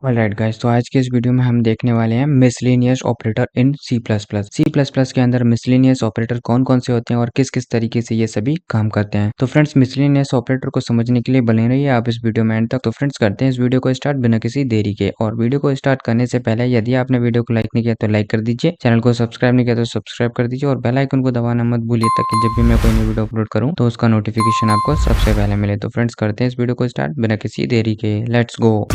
Alright guys, तो आज के इस वीडियो में हम देखने वाले हैं miscellaneous operator in C plus plus. C plus plus के अंदर मिसलेनियस ऑपरेटर कौन कौन से होते हैं और किस किस तरीके से ये सभी काम करते हैं। तो फ्रेंड्स, मिसलेनियस ऑपरेटर को समझने के लिए बने रहिए आप इस वीडियो में एंड तक। तो फ्रेंड्स, करते हैं इस वीडियो को स्टार्ट बिना किसी देरी के। और वीडियो को स्टार्ट करने से पहले यदि आपने वीडियो को लाइक नहीं किया तो लाइक कर दीजिए, चैनल को सब्सक्राइब नहीं किया तो सब्सक्राइब कर दीजिए और बेल आइकन को दबाना मत भूलिए ताकि जब भी मैं कोई नई वीडियो अपलोड करूँ तो उसका नोटिफिकेशन आपको सबसे पहले मिले। तो फ्रेंड्स, करते हैं इस वीडियो को स्टार्ट बिना किसी देरी के। Let's go.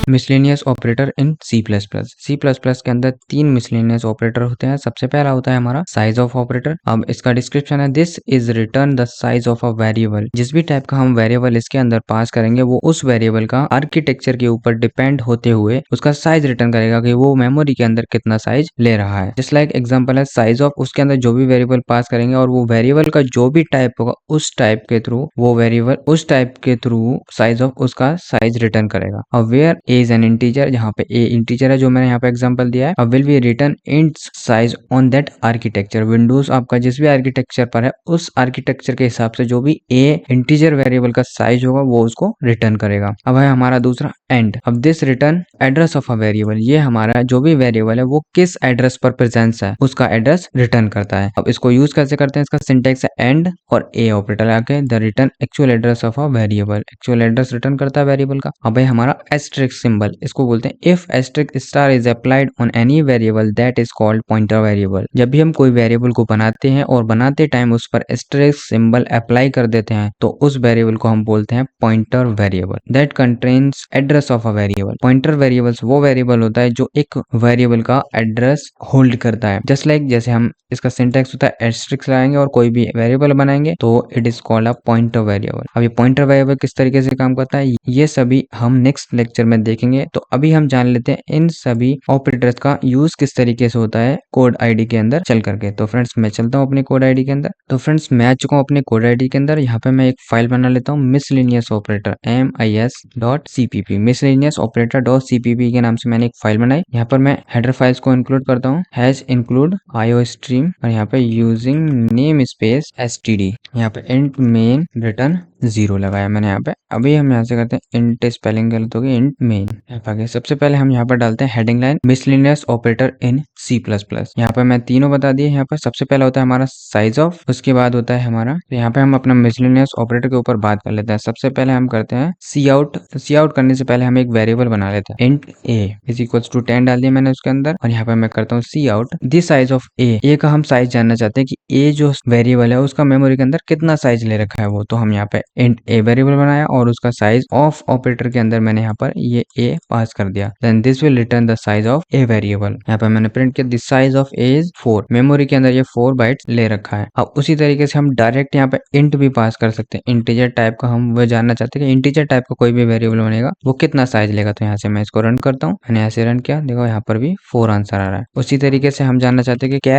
Miscellaneous operator in C plus plus. C plus plus के अंदर तीन मिसलेनियस ऑपरेटर होते हैं। सबसे पहला होता है हमारा साइज ऑफ ऑपरेटर। अब इसका डिस्क्रिप्शन है, this is return the size of a variable. जिस भी टाइप का हम वेरिएबल इसके अंदर पास करेंगे वो उस वेरिएबल का आर्किटेक्चर के ऊपर डिपेंड होते हुए उसका साइज रिटर्न करेगा कि वो मेमोरी के अंदर कितना साइज ले रहा है। जस्ट लाइक एग्जांपल है साइज ऑफ, उसके अंदर जो भी वेरिएबल पास करेंगे और वो वेरिएबल का जो भी टाइप होगा उस टाइप के थ्रू वो वेरिएबल उस टाइप के थ्रू साइज ऑफ उसका साइज रिटर्न करेगा। अब वेयर इज एन इंटीजर, जहाँ पे ए इंटीजर है जो मैंने यहाँ पे एग्जांपल दिया है। अब will be return ints size on that architecture. Windows आपका जिस भी आर्किटेक्चर पर है उस आर्किटेक्चर के हिसाब से जो भी ए इंटीजर वेरिएबल का साइज होगा वो उसको रिटर्न करेगा। अब है हमारा दूसरा एंड। अब this return address of a variable, ये हमारा जो भी वेरिएबल है वो किस एड्रेस पर प्रेजेंस है उसका एड्रेस रिटर्न करता है। अब इसको यूज कैसे करते हैं, इसका सिंटेक्स है एंड और ए ऑपरेटर आके the return actual address of a variable. Actual address return करता है वेरिएबल का। अब है हमारा एस्टेरिस्क सिंबल, इसको बोलते हैं if asterisk star is applied on any variable that is called pointer variable. जब भी हम कोई वेरिएबल को बनाते हैं और बनाते टाइम उस पर एस्टेरिस्क सिंबल अप्लाई कर देते हैं तो उस वेरिएबल को हम बोलते हैं pointer variable that contains address of a variable. Pointer variables वो वेरिएबल होता है जो एक वेरिएबल का एड्रेस होल्ड करता है। जस्ट लाइक जैसे हम इसका सिंटेक्स होता है एस्टेरिस्क लगाएंगे और कोई भी वेरिएबल बनाएंगे तो it is called a pointer variable. अब ये पॉइंटर वेरिएबल किस तरीके से काम करता है ये सभी हम नेक्स्ट लेक्चर में देखेंगे। तो अभी हम जान लेते हैं इन सभी ऑपरेटर्स का यूज किस तरीके से होता है कोड आईडी के अंदर चल करके। तो फ्रेंड्स, मैं चलता हूँ अपने कोड आईडी के अंदर। तो फ्रेंड्स, मैं आ चुका हूँ अपने कोड आईडी के अंदर। यहाँ पे मैं एक फाइल बना लेता हूँ miscellaneous operator mis.cpp। Miscellaneous operator .cpp के नाम से मैंने एक फाइल बनाई। यहाँ पर मैं हेडर फाइल्स को इंक्लूड करता हूँ, हैश इंक्लूड आईओ स्ट्रीम और यहाँ पे यूजिंग नेम स्पेस std। यहाँ पे इंट मेन रिटर्न 0 लगाया मैंने यहाँ पे। अभी हम यहाँ से करते हैं इंट, स्पेलिंग गलत होगी, इंट मेन। सबसे पहले हम यहाँ पर डालते हैं heading line miscellaneous operator in C plus plus. यहाँ पर मैं तीनों बता दिए। यहाँ पर सबसे पहला होता है हमारा साइज ऑफ, उसके बाद होता है हमारा, तो यहाँ पे हम अपना मिसलेनियस ऑपरेटर के ऊपर बात कर लेते हैं। सबसे पहले हम करते हैं सी आउट। सी आउट करने से पहले हम एक वेरिएबल बना लेते हैं, int A is equals to 10 डाल दिया मैंने उसके अंदर। और यहाँ पे मैं करता हूँ सी आउट द साइज ऑफ ए का हम साइज जानना चाहते हैं कि ए जो वेरिएबल है उसका मेमोरी के अंदर कितना साइज ले रखा है वो। तो हम यहाँ पे इंट ए वेरिएबल बनाया और उसका साइज ऑफ ऑपरेटर के अंदर मैंने यहाँ पर ये ए पास कर दिया। Then this will return the size of a variable. यहाँ पे मैंने प्रिंट किया the size of a is 4। Memory के अंदर ये 4 बाइट्स ले रखा है। अब उसी तरीके से हम डायरेक्ट यहाँ पे इंट भी पास कर सकते हैं। इंटीजर टाइप का हम वो जानना चाहते हैं कि इंटीजर टाइप का कोई भी वेरिएबल बनेगा वो कितना साइज लेगा। तो यहाँ से मैं इसको रन करता हूँ, मैंने यहाँ से रन किया, देखो यहाँ पर भी 4 आंसर आ रहा है। उसी तरीके से हम जानना चाहते हैं कि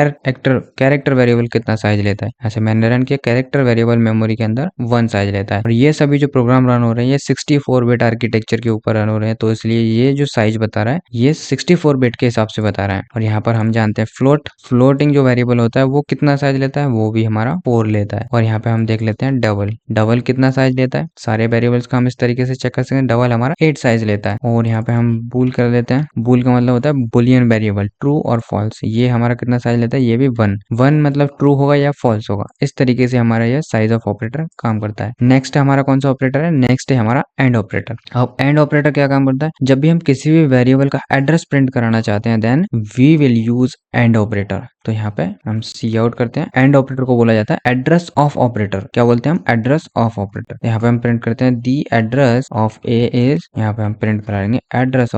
कैरेक्टर वेरिएबल कितना साइज लेता है। यहाँ से मैंने रन किया, कैरेक्टर वेरिएबल मेमोरी के अंदर 1 साइज लेता है। और ये सभी जो प्रोग्राम रन हो रहे हैं ये 64 बिट आर्किटेक्चर के ऊपर रन हो रहे हैं, तो इसलिए ये जो साइज बता रहा है ये 64 बिट के हिसाब से बता रहा है। और यहाँ पर हम जानते हैं फ्लोटिंग जो वेरिएबल होता है वो कितना साइज लेता है, वो भी हमारा 4 लेता है। और यहाँ पे हम देख लेते हैं डबल कितना साइज लेता है। सारे वेरिएबल्स का हम इस तरीके से चेक कर सकते हैं। डबल हमारा 8 साइज लेता है। और यहाँ पे हम बूल कर लेते हैं। बूल का मतलब होता है बुलियन वेरिएबल, ट्रू और फॉल्स। ये हमारा कितना साइज लेता है, ये भी 1 मतलब ट्रू होगा या फॉल्स होगा। इस तरीके से हमारा यह साइज ऑफ ऑपरेटर काम करता है। नेक्स्ट हमारा कौन सा ऑपरेटर है, नेक्स्ट है हमारा एंड ऑपरेटर। अब एंड ऑपरेटर क्या काम करता है, जब भी हम किसी भी वेरिएबल का एड्रेस प्रिंट कराना चाहते हैं then we will use and operator. तो यहाँ पे हम सी आउट करते हैं। एंड ऑपरेटर को बोला जाता है एड्रेस ऑफ ऑपरेटर। क्या बोलते हैं हम, एड्रेस ऑफ ऑपरेटर। यहाँ पे हम प्रिंट करते हैं दी एड्रेस ऑफ ए इज, यहाँ पे हम प्रिंट कराएंगे एड्रेस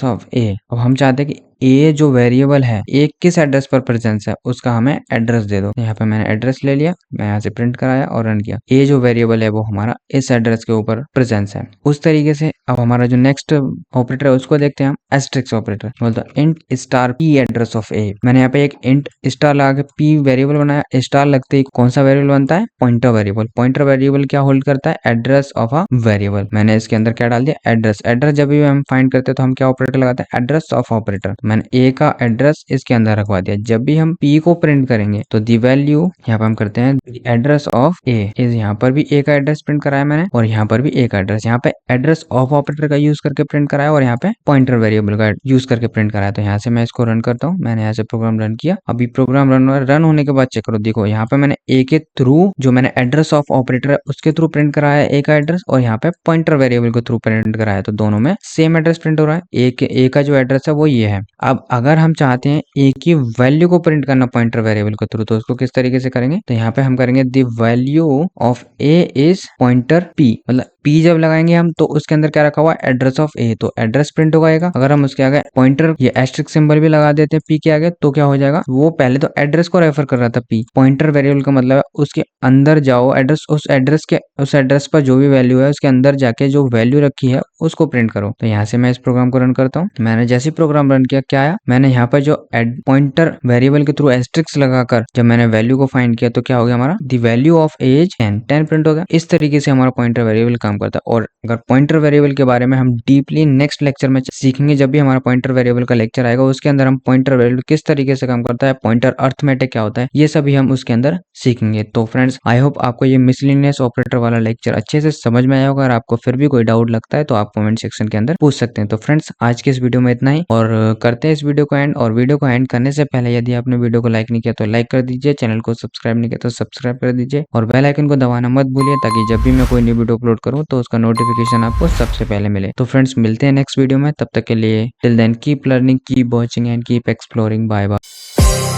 ऑफ ए। अब हम चाहते हैं कि ए जो वेरिएबल है ए किस एड्रेस पर प्रेजेंस है उसका हमें एड्रेस दे दो। यहाँ पे मैंने एड्रेस ले लिया, मैं यहाँ से प्रिंट कराया और रन किया। ए जो वेरिएबल है वो हमारा इस एड्रेस के ऊपर प्रेजेंस है। उस तरीके से अब हमारा जो नेक्स्ट ऑपरेटर है उसको देखते हैं हम, एस्ट्रिक्स ऑपरेटर। बोलता int star P address of A. मैंने यहाँ पे एक इंट स्टार लगा के पी वेरिएबल बनाया, स्टार लगते ही कौन सा वेरिएबल बनता है, पॉइंटर वेरिएबल। पॉइंटर वेरिएबल क्या होल्ड करता है, एड्रेस ऑफ अ वेरिएबल। मैंने इसके अंदर क्या डाल दिया, एड्रेस। एड्रेस जब भी हम फाइंड करते हैं तो हम क्या ऑपरेटर लगाते हैं, एड्रेस ऑफ ऑपरेटर। मैंने ए का एड्रेस इसके अंदर रखवा दिया। जब भी हम पी को प्रिंट करेंगे तो दी वैल्यू यहाँ पे हम करते हैं एड्रेस ऑफ ए इज, यहाँ पर भी ए का एड्रेस प्रिंट कराया मैंने और यहाँ पर भी ए का एड्रेस। यहाँ पे एड्रेस ऑफ ऑपरेटर का यूज करके प्रिंट कराया और यहाँ पे पॉइंटर वेरिएबल का यूज करके प्रिंट कराया। तो यहाँ से मैं इसको रन करता हूँ। मैंने यहाँ से प्रोग्राम रन किया। अभी प्रोग्राम रन होने के बाद चेक करो, देखो यहाँ पे मैंने ए के थ्रू जो मैंने एड्रेस ऑफ ऑपरेटर है उसके थ्रू प्रिंट कराया है ए का एड्रेस, और यहाँ पे पॉइंटर वेरिएबल के थ्रू प्रिंट कराया है। तो दोनों में सेम एड्रेस प्रिंट हो रहा है। ए का जो एड्रेस है वो ये है। अब अगर हम चाहते हैं ए की वैल्यू को प्रिंट करना पॉइंटर वेरिएबल के थ्रू, तो उसको किस तरीके से करेंगे, तो यहाँ पे हम करेंगे the value of a is pointer P. मतलब पी जब लगाएंगे हम तो उसके अंदर क्या रखा हुआ है, एड्रेस ऑफ ए, तो एड्रेस प्रिंट हो जाएगा। अगर हम उसके आगे पॉइंटर ये एस्ट्रिक सिंबल भी लगा देते हैं पी के आगे तो क्या हो जाएगा, वो पहले तो एड्रेस को रेफर कर रहा था पी, पॉइंटर वेरिएबल का मतलब है उसके अंदर जाओ एड्रेस, उस एड्रेस पर जो भी वैल्यू है उसके अंदर जाके जो वैल्यू रखी है उसको प्रिंट करो। तो यहाँ से मैं इस प्रोग्राम को रन करता हूँ। मैंने जैसे प्रोग्राम रन किया, क्या आया, मैंने यहाँ पर जो पॉइंटर वेरिएबल के थ्रू एस्ट्रिक्स लगाकर जब मैंने वैल्यू को फाइंड किया तो क्या हो गया, हमारा द वैल्यू ऑफ एज 10 प्रिंट हो गया। इस तरीके से हमारा पॉइंटर वेरिएबल काम करता है। और अगर पॉइंटर वेरिएबल के बारे में हम डीपली नेक्स्ट लेक्चर में सीखेंगे, जब भी हमारा पॉइंटर वेरिएबल का लेक्चर आएगा उसके अंदर हम पॉइंटर वेरिएबल किस तरीके से काम करता है, पॉइंटर अर्थमेटिक क्या होता है, ये सभी हम उसके अंदर सीखेंगे। तो फ्रेंड्स आई होप आपको ये मिसलिनियस ऑपरेटर वाला लेक्चर अच्छे से समझ में आया होगा। अगर आपको फिर भी कोई डाउट लगता है तो आप कमेंट सेक्शन के अंदर पूछ सकते हैं। तो फ्रेंड्स आज के इस वीडियो में इतना ही, और करते हैं इस वीडियो को एंड। और वीडियो को एंड करने से पहले यदि आपने वीडियो को लाइक नहीं किया तो लाइक कर दीजिए, चैनल को सब्सक्राइब नहीं किया तो सब्सक्राइब कर दीजिए, और बेल आइकन को दबाना मत भूलिए ताकि जब भी मैं कोई न्यू वीडियो अपलोड करूँ तो उसका नोटिफिकेशन आपको सबसे पहले मिले। तो फ्रेंड्स मिलते हैं नेक्स्ट वीडियो में, तब तक के लिए till then keep learning, keep watching and keep exploring. Bye bye.